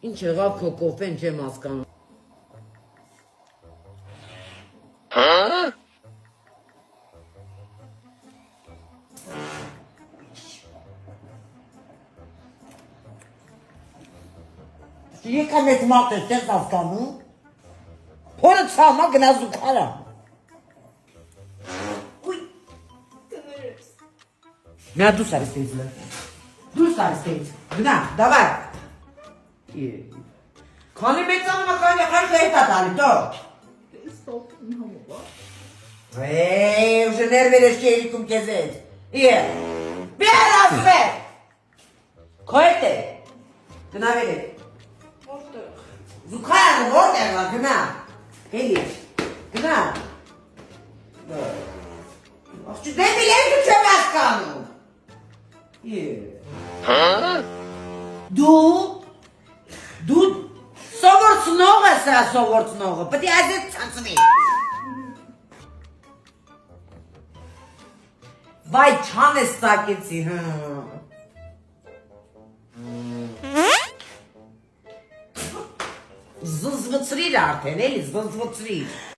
Ինչ եղավ քո կոֆեն չեմ հասկանում։ Եկան այդ մատը չես հասկանում։ Հորը ցամա գնաց ու քարա։ Նա դու սարստից լը։ Դու սարստից։ Գնա, դավայ։ Քանի մեծանում ականի խարշ հետա տալի, դո։ Уже нервերը շերիկում կեզեց։ Բեր ասվեր։ Քոյտ է։ Գնա վերե։ Զուքայանը որտեղ է, գնա։ Էլի, գնա։ Աղջի դեպի երկու չեմ հասկանում։ Դու սովորցնող ես սա սովորցնողը, պետք է ազետ ցանցվի։ Վայ չան ես ծակեցի, Զզվծրիր արդեն, էլի զզվծրիր։